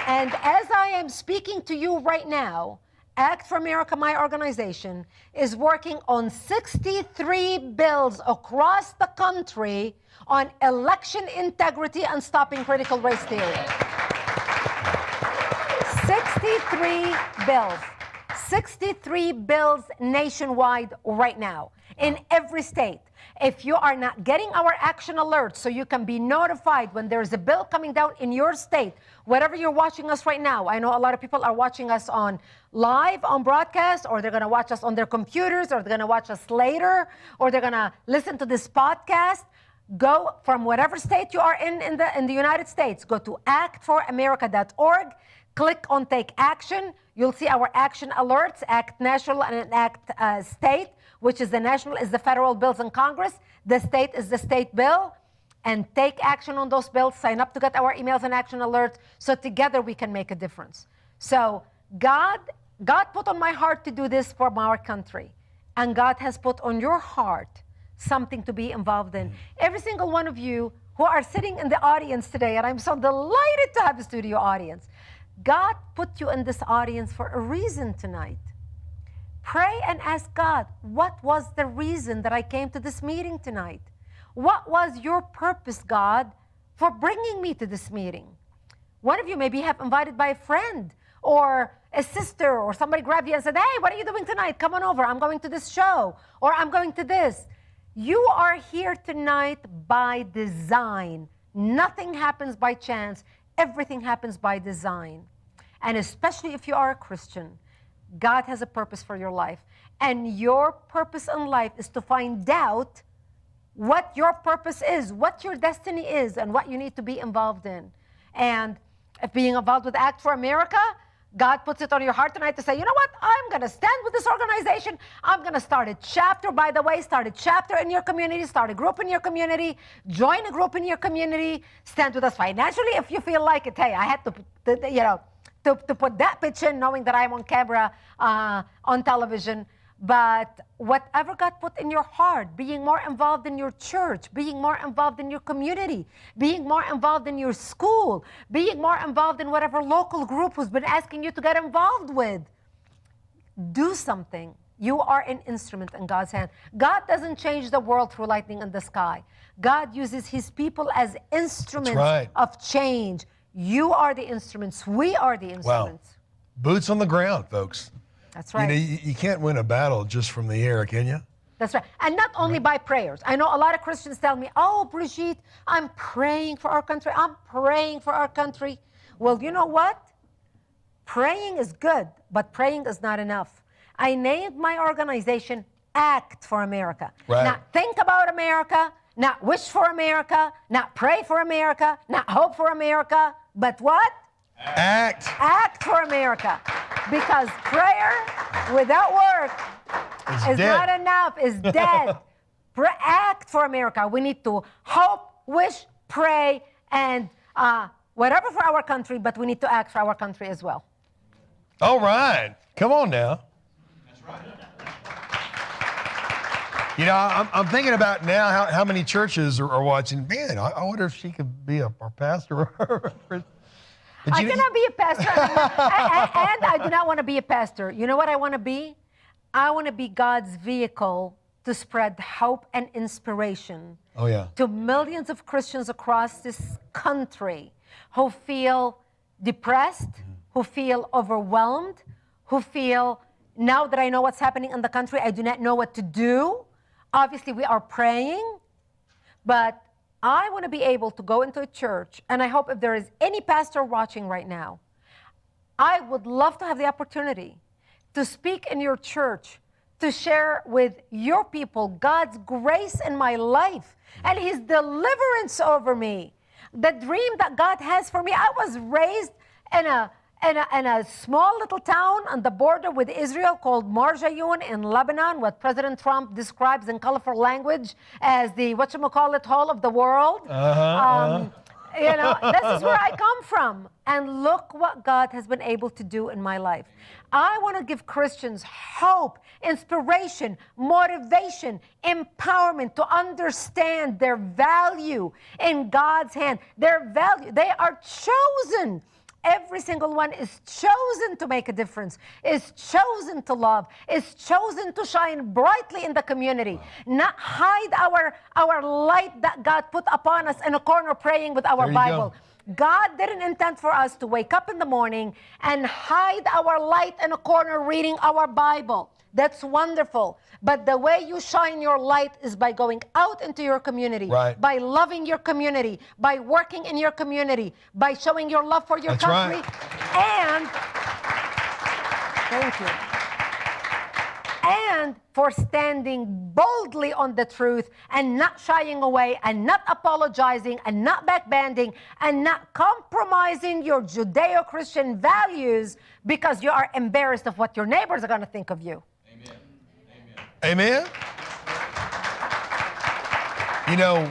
And as I am speaking to you right now, Act for America, my organization, is working on 63 bills across the country on election integrity and stopping critical race theory. 63 bills nationwide right now in every state. If you are not getting our action alerts so you can be notified when there's a bill coming down in your state, wherever you're watching us right now, I know a lot of people are watching us on live, on broadcast, or they're going to watch us on their computers, or they're going to watch us later, or they're going to listen to this podcast. Go from whatever state you are in the United States, go to actforamerica.org. Click on Take Action. You'll see our action alerts, Act National and Act State. which is the federal bills in Congress. The state is the state bill. And take action on those bills. Sign up to get our emails and action alerts. So together we can make a difference. So God put on my heart to do this for our country. And God has put on your heart something to be involved in. Every single one of you who are sitting in the audience today, and I'm so delighted to have a studio audience. God put you in this audience for a reason tonight. Pray and ask God, what was the reason that I came to this meeting tonight? What was your purpose, God, for bringing me to this meeting? One of you maybe have invited by a friend or a sister, or somebody grabbed you and said, hey, what are you doing tonight? Come on over. I'm going to this show, or I'm going to this. You are here tonight by design. Nothing happens by chance. Everything happens by design. And especially if you are a Christian, God has a purpose for your life. And your purpose in life is to find out what your purpose is, what your destiny is, and what you need to be involved in. And if being involved with Act for America, God puts it on your heart tonight to say, you know what, I'm going to stand with this organization. I'm going to start a chapter, by the way, start a chapter in your community, start a group in your community, join a group in your community, stand with us financially if you feel like it. Hey, I had to put that pitch in knowing that I'm on camera, on television. But whatever God put in your heart, being more involved in your church, being more involved in your community, being more involved in your school, being more involved in whatever local group who's been asking you to get involved with, do something. You are an instrument in God's hand. God doesn't change the world through lightning in the sky. God uses his people as instruments of change. You are the instruments. We are the instruments. Wow. Boots on the ground, folks. That's right. You know, you can't win a battle just from the air, can you? That's right. And not only by prayers. I know a lot of Christians tell me, oh, Brigitte, I'm praying for our country. I'm praying for our country. Well, you know what? Praying is good, but praying is not enough. I named my organization Act for America. Right. Not think about America, not wish for America, not pray for America, not hope for America, but what? Act. Act for America. Because prayer without work is not enough, is dead. Act for America. We need to hope, wish, pray, and whatever for our country, but we need to act for our country as well. All right. Come on now. That's right. You know, I'm thinking about now how many churches are watching. Man, I wonder if she could be our pastor. I cannot be a pastor, and I do not want to be a pastor. You know what I want to be? I want to be God's vehicle to spread hope and inspiration to millions of Christians across this country who feel depressed, who feel overwhelmed, who feel, now that I know what's happening in the country, I do not know what to do. Obviously, we are praying, but I want to be able to go into a church, and I hope if there is any pastor watching right now, I would love to have the opportunity to speak in your church, to share with your people God's grace in my life and his deliverance over me. The dream that God has for me. I was raised in a small little town on the border with Israel called Marjayoun in Lebanon, what President Trump describes in colorful language as the, Hall of the world. You know, this is where I come from. And look what God has been able to do in my life. I want to give Christians hope, inspiration, motivation, empowerment to understand their value in God's hand. Their value, they are chosen. Every single one is chosen to make a difference, is chosen to love, is chosen to shine brightly in the community, not hide our light that God put upon us in a corner praying with our Bible. God didn't intend for us to wake up in the morning and hide our light in a corner reading our Bible. That's wonderful. But the way you shine your light is by going out into your community, by loving your community, by working in your community, by showing your love for your country, and thank you. And for standing boldly on the truth and not shying away and not apologizing and not backbending and not compromising your Judeo-Christian values because you are embarrassed of what your neighbors are going to think of you. Amen. Amen. Amen? You know,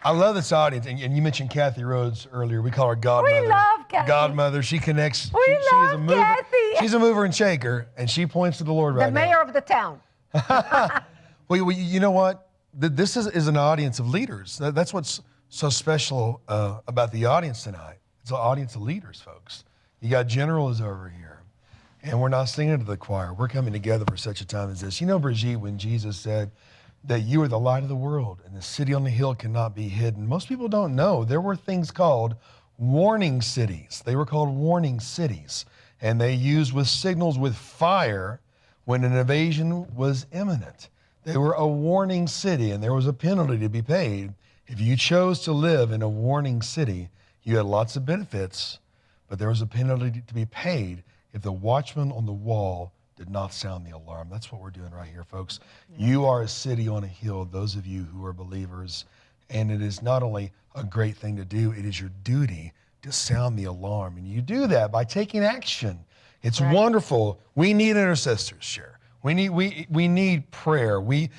I love this audience, and you mentioned Kathy Rhodes earlier. We call her Godmother. We love Kathy. Godmother. She connects. We love is a mover. Kathy. She's a mover and shaker, and she points to the Lord right now. The mayor of the town. Well, you know what? This is an audience of leaders. That's what's so special about the audience tonight. It's an audience of leaders, folks. You got generals over here, and we're not singing to the choir. We're coming together for such a time as this. You know, Brigitte, when Jesus said that you are the light of the world, and the city on the hill cannot be hidden, most people don't know there were things called warning cities. They were called warning cities, and they used with signals with fire when an invasion was imminent. They were a warning city, and there was a penalty to be paid. If you chose to live in a warning city, you had lots of benefits, but there was a penalty to be paid if the watchman on the wall did not sound the alarm. That's what we're doing right here, folks. Yeah. You are a city on a hill, those of you who are believers, and it is not only a great thing to do, it is your duty to sound the alarm. And you do that by taking action. It's wonderful. We need intercessors, Cher. We need prayer. We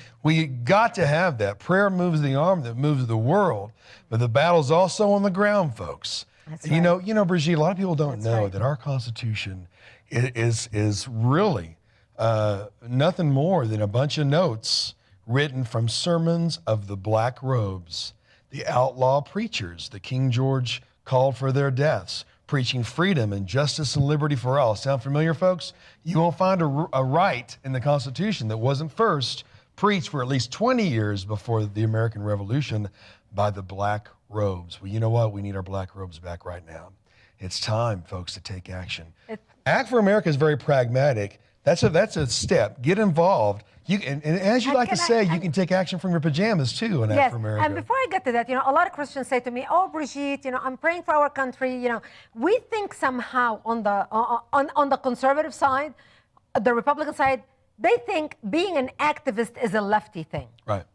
got to have that. Prayer moves the arm that moves the world, but the battle's also on the ground, folks. That's right. You know, Brigitte, a lot of people don't know that our Constitution is really nothing more than a bunch of notes written from sermons of the black robes, the outlaw preachers that King George called for their deaths, preaching freedom and justice and liberty for all. Sound familiar, folks? You won't find a right in the Constitution that wasn't first preached for at least 20 years before the American Revolution by the black robes. Well, you know what? We need our black robes back right now. It's time, folks, to take action. Act for America is very pragmatic. That's a step. Get involved. And as you like to say, you can take action from your pajamas too in Act for America. And before I get to that, a lot of Christians say to me, "Oh, Brigitte, I'm praying for our country." We think somehow on the conservative side, the Republican side, they think being an activist is a lefty thing. Right.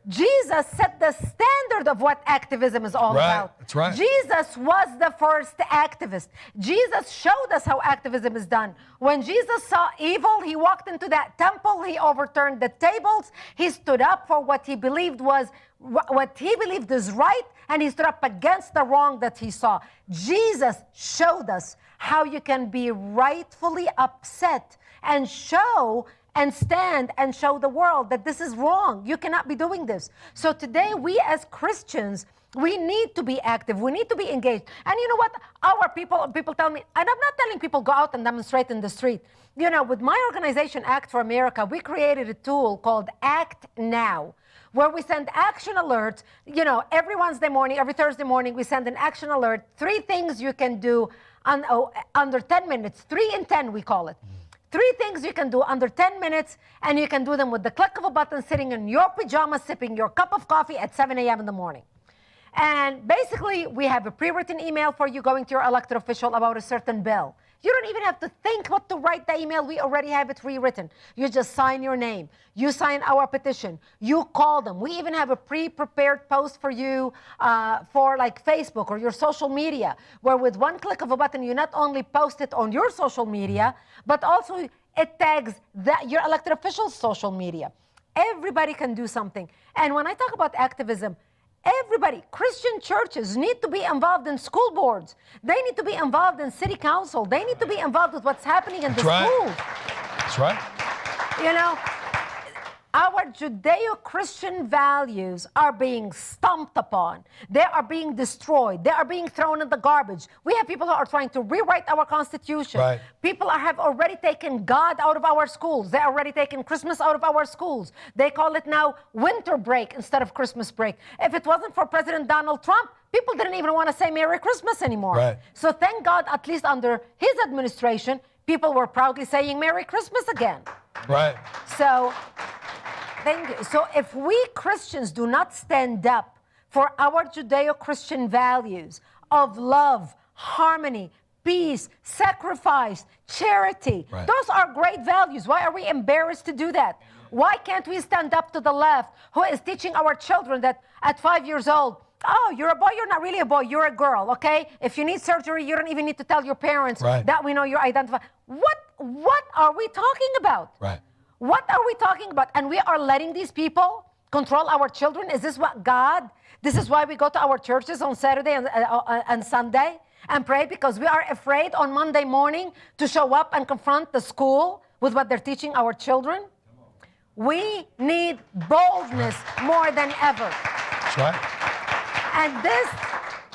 Jesus set the standard of what activism is all about. That's right. Jesus was the first activist. Jesus showed us how activism is done. When Jesus saw evil, he walked into that temple, he overturned the tables, he stood up for what he believed is right, and he stood up against the wrong that he saw. Jesus showed us how you can be rightfully upset and stand and show the world that this is wrong. You cannot be doing this. So today, we as Christians, we need to be active. We need to be engaged. And you know what? Our people tell me, and I'm not telling people go out and demonstrate in the street. With my organization, Act for America, we created a tool called Act Now, where we send action alerts. Every Wednesday morning, every Thursday morning, we send an action alert. 3 things you can do under 10 minutes. 3 in 10, we call it. 3 things you can do under 10 minutes, and you can do them with the click of a button, sitting in your pajamas, sipping your cup of coffee at 7 a.m. in the morning. And basically, we have a pre-written email for you going to your elected official about a certain bill. You don't even have to think what to write the email. We already have it rewritten. You just sign your name. You sign our petition. You call them. We even have a pre-prepared post for you for like Facebook or your social media, where with one click of a button, you not only post it on your social media, but also it tags your elected official's social media. Everybody can do something. And when I talk about activism, everybody, Christian churches need to be involved in school boards. They need to be involved in city council. They need to be involved with what's happening in the schools. That's right. Our Judeo-Christian values are being stomped upon. They are being destroyed. They are being thrown in the garbage. We have people who are trying to rewrite our Constitution. Right. People have already taken God out of our schools. They already taken Christmas out of our schools. They call it now winter break instead of Christmas break. If it wasn't for President Donald Trump, people didn't even want to say Merry Christmas anymore. Right. So thank God, at least under his administration, people were proudly saying Merry Christmas again. Right. So, thank you. So if we Christians do not stand up for our Judeo-Christian values of love, harmony, peace, sacrifice, charity, those are great values. Why are we embarrassed to do that? Why can't we stand up to the left, who is teaching our children that at 5 years old, oh, you're a boy, you're not really a boy, you're a girl, okay? If you need surgery, you don't even need to tell your parents that we know you're identified. What are we talking about? Right. What are we talking about? And we are letting these people control our children? Is this what God? This is why we go to our churches on Saturday and Sunday and pray, because we are afraid on Monday morning to show up and confront the school with what they're teaching our children? We need boldness more than ever. That's right.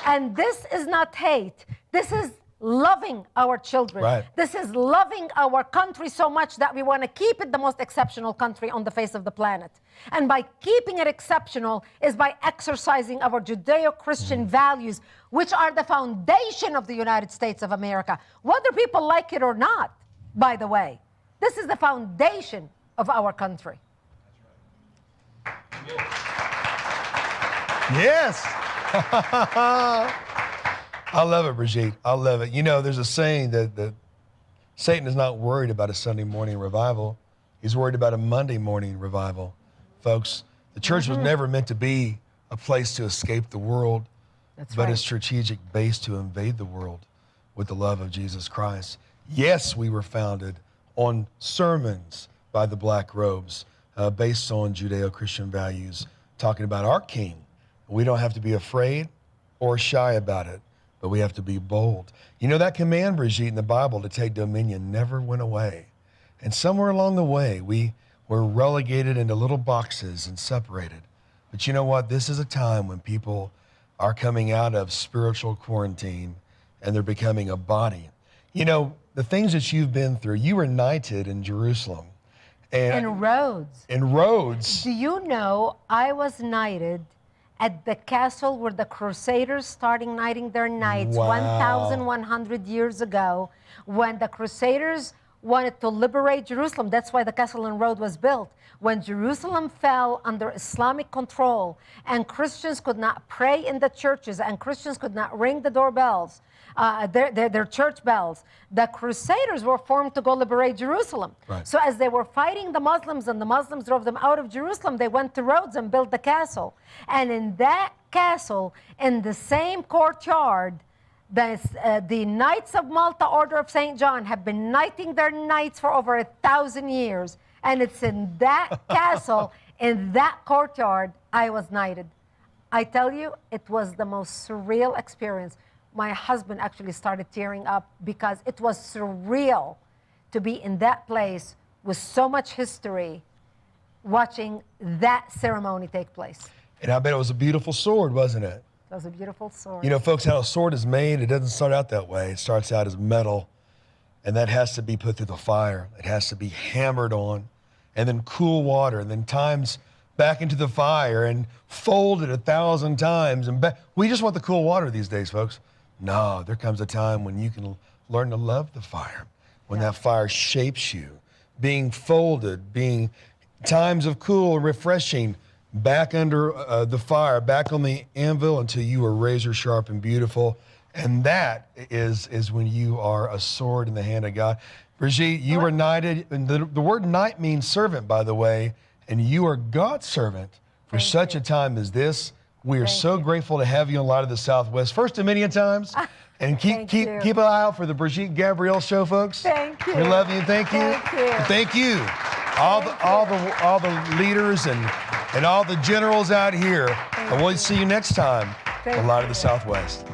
And this is not hate. This is loving our children. Right. This is loving our country so much that we want to keep it the most exceptional country on the face of the planet. And by keeping it exceptional is by exercising our Judeo-Christian values, which are the foundation of the United States of America. Whether people like it or not, by the way, this is the foundation of our country. Yes. I love it, Brigitte. I love it. You know, there's a saying that Satan is not worried about a Sunday morning revival. He's worried about a Monday morning revival. Folks, the church was never meant to be a place to escape the world, but a strategic base to invade the world with the love of Jesus Christ. Yes, we were founded on sermons by the Black Robes, based on Judeo-Christian values, talking about our King. We don't have to be afraid or shy about it, but we have to be bold. You know, that command, Brigitte, in the Bible to take dominion never went away. And somewhere along the way, we were relegated into little boxes and separated. But you know what? This is a time when people are coming out of spiritual quarantine and they're becoming a body. You know, the things that you've been through, you were knighted in Jerusalem. And in Rhodes. In Rhodes. Do you know I was knighted at the castle where the Crusaders started knighting their knights 1,100 years ago, when the Crusaders wanted to liberate Jerusalem. That's why the castle in Rhodes was built. When Jerusalem fell under Islamic control and Christians could not pray in the churches and Christians could not ring the doorbells, their church bells, the Crusaders were formed to go liberate Jerusalem. Right. So as they were fighting the Muslims and the Muslims drove them out of Jerusalem, they went to Rhodes and built the castle. And in that castle, in the same courtyard, the Knights of Malta Order of St. John have been knighting their knights for over 1,000 years. And it's in that castle, in that courtyard, I was knighted. I tell you, it was the most surreal experience. My husband actually started tearing up because it was surreal to be in that place with so much history, watching that ceremony take place. And I bet it was a beautiful sword, wasn't it? It was a beautiful sword. You know, folks, how a sword is made, it doesn't start out that way. It starts out as metal, and that has to be put through the fire. It has to be hammered on, and then cool water, and then times back into the fire, and folded 1,000 times. And we just want the cool water these days, folks. No, there comes a time when you can learn to love the fire, when that fire shapes you, being folded, being times of cool, refreshing, back under the fire, back on the anvil until you are razor sharp and beautiful. And that is when you are a sword in the hand of God. Brigitte, you were knighted, and the word knight means servant, by the way, and you are God's servant for such a time as this. We are so grateful to have you on Light of the Southwest. First of many a times. And keep an eye out for the Brigitte Gabriel show, folks. Thank you. We love you. Thank you. Thank you. And thank you. All the leaders and all the generals out here. And we'll see you next time on Light of the Southwest.